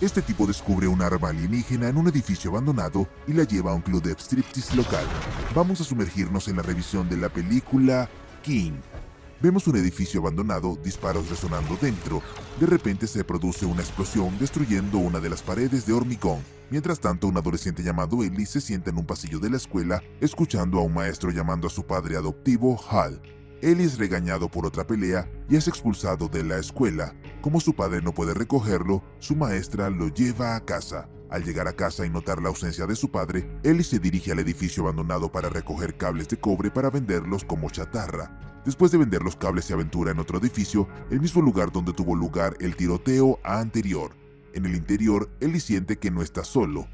Este tipo descubre un arma alienígena en un edificio abandonado y la lleva a un club de striptease local. Vamos a sumergirnos en la revisión de la película King. Vemos un edificio abandonado, disparos resonando dentro. De repente se produce una explosión destruyendo una de las paredes de hormigón. Mientras tanto, un adolescente llamado Ellie se sienta en un pasillo de la escuela, escuchando a un maestro llamando a su padre adoptivo, Hal. Ellie es regañado por otra pelea y es expulsado de la escuela. Como su padre no puede recogerlo, su maestra lo lleva a casa. Al llegar a casa y notar la ausencia de su padre, Ellie se dirige al edificio abandonado para recoger cables de cobre para venderlos como chatarra. Después de vender los cables, se aventura en otro edificio, el mismo lugar donde tuvo lugar el tiroteo anterior. En el interior, Ellie siente que no está solo.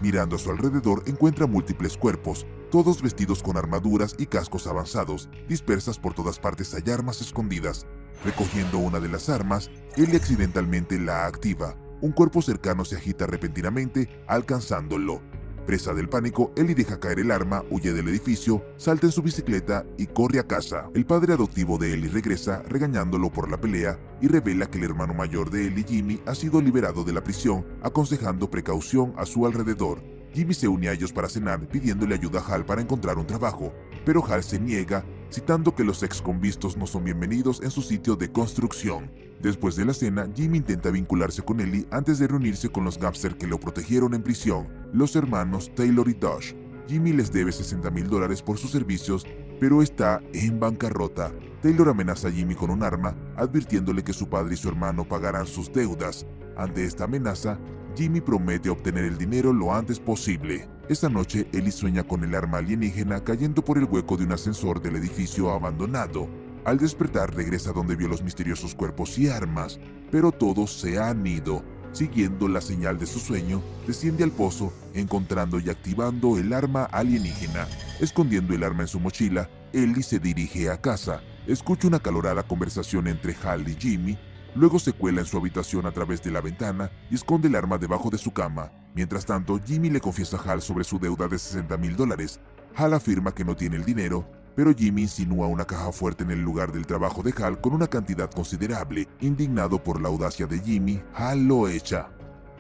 Mirando a su alrededor, encuentra múltiples cuerpos, todos vestidos con armaduras y cascos avanzados. Dispersas por todas partes hay armas escondidas. Recogiendo una de las armas, Ellie accidentalmente la activa. Un cuerpo cercano se agita repentinamente, alcanzándolo. Presa del pánico, Ellie deja caer el arma, huye del edificio, salta en su bicicleta y corre a casa. El padre adoptivo de Ellie regresa, regañándolo por la pelea, y revela que el hermano mayor de Ellie, Jimmy, ha sido liberado de la prisión, aconsejando precaución a su alrededor. Jimmy se une a ellos para cenar, pidiéndole ayuda a Hal para encontrar un trabajo, pero Hal se niega, citando que los ex-convictos no son bienvenidos en su sitio de construcción. Después de la cena, Jimmy intenta vincularse con Ellie antes de reunirse con los gángsters que lo protegieron en prisión, los hermanos Taylor y Dosh. Jimmy les debe $60,000 por sus servicios, pero está en bancarrota. Taylor amenaza a Jimmy con un arma, advirtiéndole que su padre y su hermano pagarán sus deudas. Ante esta amenaza, Jimmy promete obtener el dinero lo antes posible. Esa noche, Ellie sueña con el arma alienígena cayendo por el hueco de un ascensor del edificio abandonado. Al despertar, regresa donde vio los misteriosos cuerpos y armas, pero todos se han ido. Siguiendo la señal de su sueño, desciende al pozo, encontrando y activando el arma alienígena. Escondiendo el arma en su mochila, Ellie se dirige a casa. Escucha una acalorada conversación entre Hal y Jimmy. Luego se cuela en su habitación a través de la ventana y esconde el arma debajo de su cama. Mientras tanto, Jimmy le confiesa a Hal sobre su deuda de $60,000. Hal afirma que no tiene el dinero, pero Jimmy insinúa una caja fuerte en el lugar del trabajo de Hal con una cantidad considerable. Indignado por la audacia de Jimmy, Hal lo echa.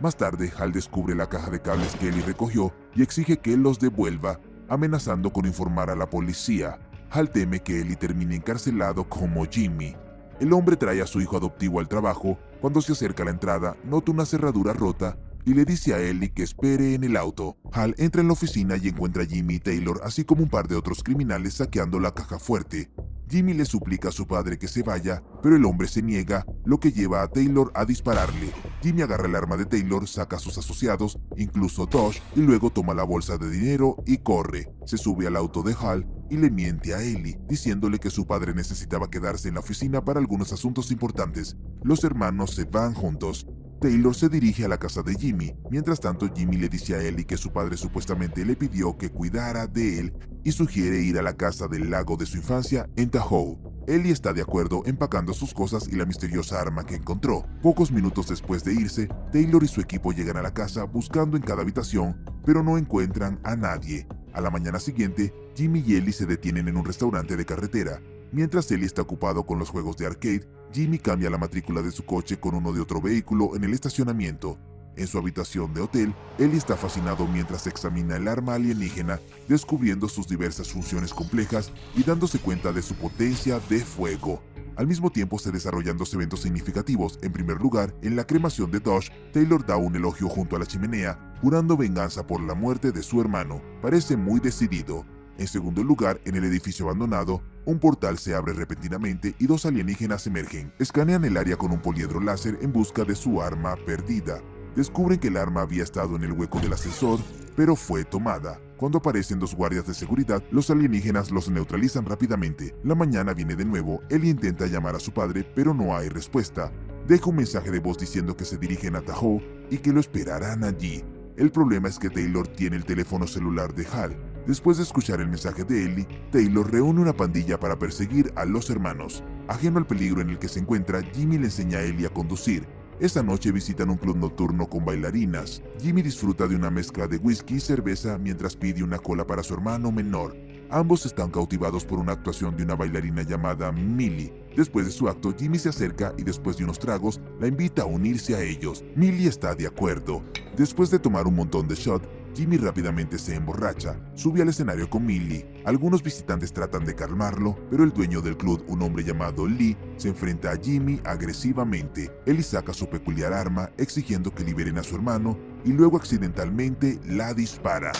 Más tarde, Hal descubre la caja de cables que Ellie recogió y exige que él los devuelva, amenazando con informar a la policía. Hal teme que Ellie termine encarcelado como Jimmy. El hombre trae a su hijo adoptivo al trabajo. Cuando se acerca a la entrada, nota una cerradura rota y le dice a Ellie que espere en el auto. Hal entra en la oficina y encuentra a Jimmy y Taylor, así como un par de otros criminales saqueando la caja fuerte. Jimmy le suplica a su padre que se vaya, pero el hombre se niega, lo que lleva a Taylor a dispararle. Jimmy agarra el arma de Taylor, saca a sus asociados, incluso Tosh, y luego toma la bolsa de dinero y corre. Se sube al auto de Hal y le miente a Ellie, diciéndole que su padre necesitaba quedarse en la oficina para algunos asuntos importantes. Los hermanos se van juntos. Taylor se dirige a la casa de Jimmy. Mientras tanto, Jimmy le dice a Ellie que su padre supuestamente le pidió que cuidara de él y sugiere ir a la casa del lago de su infancia en Tahoe. Ellie está de acuerdo, empacando sus cosas y la misteriosa arma que encontró. Pocos minutos después de irse, Taylor y su equipo llegan a la casa buscando en cada habitación, pero no encuentran a nadie. A la mañana siguiente, Jimmy y Ellie se detienen en un restaurante de carretera. Mientras Ellie está ocupado con los juegos de arcade, Jimmy cambia la matrícula de su coche con uno de otro vehículo en el estacionamiento. En su habitación de hotel, Ellie está fascinado mientras examina el arma alienígena, descubriendo sus diversas funciones complejas y dándose cuenta de su potencia de fuego. Al mismo tiempo se desarrollan dos eventos significativos. En primer lugar, en la cremación de Dosh, Taylor da un elogio junto a la chimenea, jurando venganza por la muerte de su hermano. Parece muy decidido. En segundo lugar, en el edificio abandonado, un portal se abre repentinamente y dos alienígenas emergen. Escanean el área con un poliedro láser en busca de su arma perdida. Descubren que el arma había estado en el hueco del ascensor, pero fue tomada. Cuando aparecen dos guardias de seguridad, los alienígenas los neutralizan rápidamente. La mañana viene de nuevo. Ellie intenta llamar a su padre, pero no hay respuesta. Deja un mensaje de voz diciendo que se dirigen a Tahoe y que lo esperarán allí. El problema es que Taylor tiene el teléfono celular de Hal. Después de escuchar el mensaje de Ellie, Taylor reúne una pandilla para perseguir a los hermanos. Ajeno al peligro en el que se encuentra, Jimmy le enseña a Ellie a conducir. Esa noche visitan un club nocturno con bailarinas. Jimmy disfruta de una mezcla de whisky y cerveza mientras pide una cola para su hermano menor. Ambos están cautivados por una actuación de una bailarina llamada Millie. Después de su acto, Jimmy se acerca y después de unos tragos, la invita a unirse a ellos. Millie está de acuerdo. Después de tomar un montón de shots, Jimmy rápidamente se emborracha, sube al escenario con Millie. Algunos visitantes tratan de calmarlo, pero el dueño del club, un hombre llamado Lee, se enfrenta a Jimmy agresivamente. Él saca su peculiar arma, exigiendo que liberen a su hermano, y luego accidentalmente la dispara.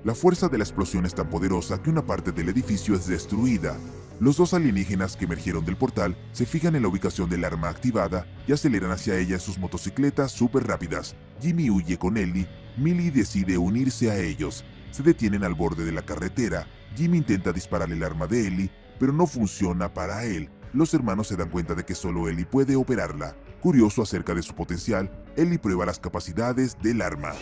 La fuerza de la explosión es tan poderosa que una parte del edificio es destruida. Los dos alienígenas que emergieron del portal se fijan en la ubicación del arma activada y aceleran hacia ella en sus motocicletas súper rápidas. Jimmy huye con Ellie, Millie decide unirse a ellos. Se detienen al borde de la carretera. Jimmy intenta disparar el arma de Ellie, pero no funciona para él. Los hermanos se dan cuenta de que solo Ellie puede operarla. Curioso acerca de su potencial, Ellie prueba las capacidades del arma.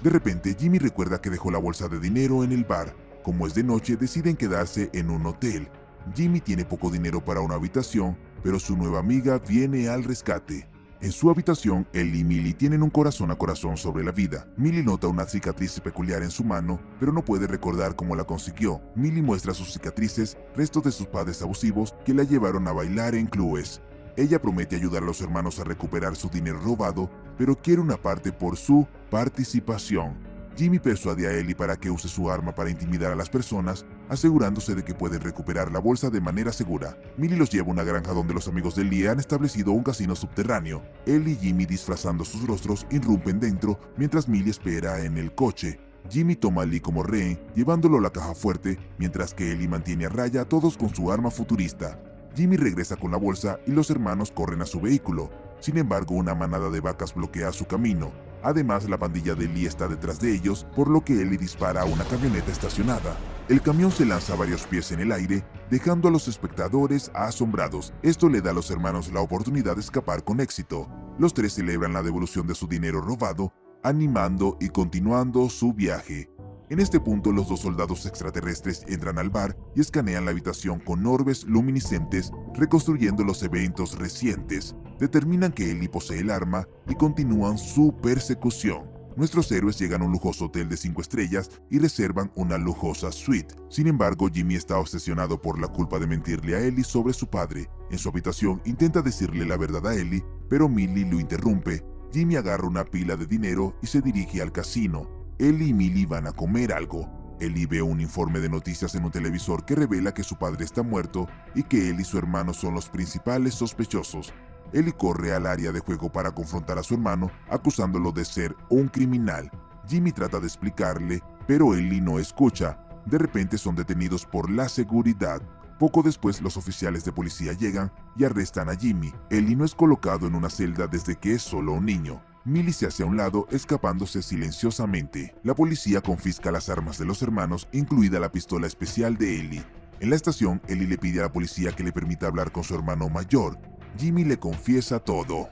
De repente, Jimmy recuerda que dejó la bolsa de dinero en el bar. Como es de noche, deciden quedarse en un hotel. Jimmy tiene poco dinero para una habitación, pero su nueva amiga viene al rescate. En su habitación, él y Millie tienen un corazón a corazón sobre la vida. Millie nota una cicatriz peculiar en su mano, pero no puede recordar cómo la consiguió. Millie muestra sus cicatrices, restos de sus padres abusivos que la llevaron a bailar en clubes. Ella promete ayudar a los hermanos a recuperar su dinero robado, pero quiere una parte por su participación. Jimmy persuade a Ellie para que use su arma para intimidar a las personas, asegurándose de que pueden recuperar la bolsa de manera segura. Millie los lleva a una granja donde los amigos de Lee han establecido un casino subterráneo. Ellie y Jimmy, disfrazando sus rostros, irrumpen dentro mientras Millie espera en el coche. Jimmy toma a Lee como rehén, llevándolo a la caja fuerte, mientras que Ellie mantiene a raya a todos con su arma futurista. Jimmy regresa con la bolsa y los hermanos corren a su vehículo. Sin embargo, una manada de vacas bloquea su camino. Además, la pandilla de Lee está detrás de ellos, por lo que Ellie dispara a una camioneta estacionada. El camión se lanza varios pies en el aire, dejando a los espectadores asombrados. Esto le da a los hermanos la oportunidad de escapar con éxito. Los tres celebran la devolución de su dinero robado, animando y continuando su viaje. En este punto, los dos soldados extraterrestres entran al bar y escanean la habitación con orbes luminiscentes, reconstruyendo los eventos recientes. Determinan que Ellie posee el arma y continúan su persecución. Nuestros héroes llegan a un lujoso hotel de 5 estrellas y reservan una lujosa suite. Sin embargo, Jimmy está obsesionado por la culpa de mentirle a Ellie sobre su padre. En su habitación intenta decirle la verdad a Ellie, pero Millie lo interrumpe. Jimmy agarra una pila de dinero y se dirige al casino. Ellie y Millie van a comer algo. Ellie ve un informe de noticias en un televisor que revela que su padre está muerto y que él y su hermano son los principales sospechosos. Ellie corre al área de juego para confrontar a su hermano, acusándolo de ser un criminal. Jimmy trata de explicarle, pero Ellie no escucha. De repente son detenidos por la seguridad. Poco después, los oficiales de policía llegan y arrestan a Jimmy. Ellie no es colocado en una celda desde que es solo un niño. Millie se hace a un lado, escapándose silenciosamente. La policía confisca las armas de los hermanos, incluida la pistola especial de Ellie. En la estación, Ellie le pide a la policía que le permita hablar con su hermano mayor. Jimmy le confiesa todo.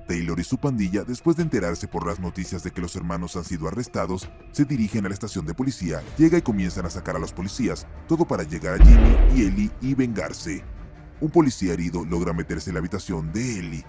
Taylor y su pandilla, después de enterarse por las noticias de que los hermanos han sido arrestados, se dirigen a la estación de policía, llega y comienzan a sacar a los policías, todo para llegar a Jimmy y Ellie y vengarse. Un policía herido logra meterse en la habitación de Ellie.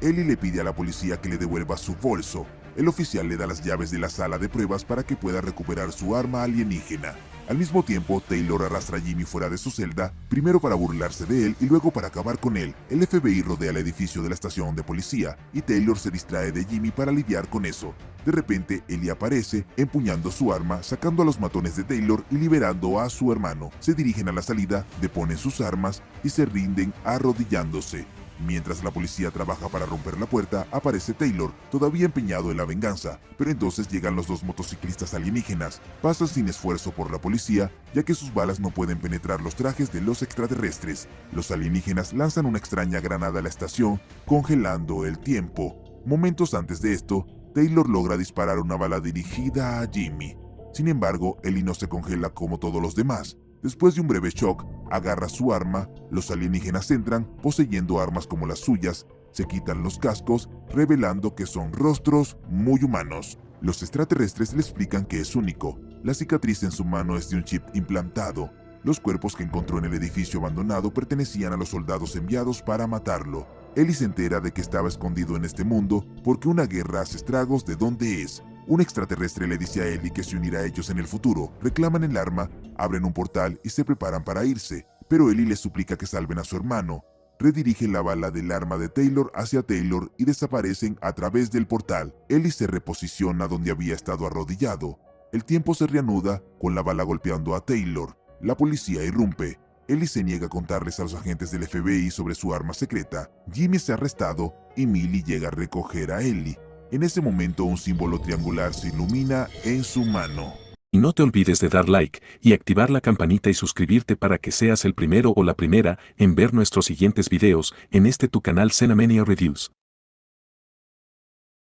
Ellie le pide a la policía que le devuelva su bolso. El oficial le da las llaves de la sala de pruebas para que pueda recuperar su arma alienígena. Al mismo tiempo, Taylor arrastra a Jimmy fuera de su celda, primero para burlarse de él y luego para acabar con él. El FBI rodea el edificio de la estación de policía y Taylor se distrae de Jimmy para lidiar con eso. De repente, Ellie aparece, empuñando su arma, sacando a los matones de Taylor y liberando a su hermano. Se dirigen a la salida, deponen sus armas y se rinden arrodillándose. Mientras la policía trabaja para romper la puerta, aparece Taylor, todavía empeñado en la venganza, pero entonces llegan los dos motociclistas alienígenas. Pasan sin esfuerzo por la policía, ya que sus balas no pueden penetrar los trajes de los extraterrestres. Los alienígenas lanzan una extraña granada a la estación, congelando el tiempo. Momentos antes de esto, Taylor logra disparar una bala dirigida a Jimmy. Sin embargo, Ellie no se congela como todos los demás. Después de un breve shock, agarra su arma, los alienígenas entran, poseyendo armas como las suyas, se quitan los cascos, revelando que son rostros muy humanos. Los extraterrestres le explican que es único. La cicatriz en su mano es de un chip implantado. Los cuerpos que encontró en el edificio abandonado pertenecían a los soldados enviados para matarlo. Ellie se entera de que estaba escondido en este mundo porque una guerra hace estragos de donde es. Un extraterrestre le dice a Ellie que se unirá a ellos en el futuro, reclaman el arma, abren un portal y se preparan para irse. pero Ellie les suplica que salven a su hermano. Redirige la bala del arma de Taylor hacia Taylor y desaparecen a través del portal. Ellie se reposiciona donde había estado arrodillado. El tiempo se reanuda con la bala golpeando a Taylor. La policía irrumpe. Ellie se niega a contarles a los agentes del FBI sobre su arma secreta. Jimmy es arrestado y Millie llega a recoger a Ellie. En ese momento un símbolo triangular se ilumina en su mano. Y no te olvides de dar like y activar la campanita y suscribirte para que seas el primero o la primera en ver nuestros siguientes videos en este tu canal Cenamania Reviews.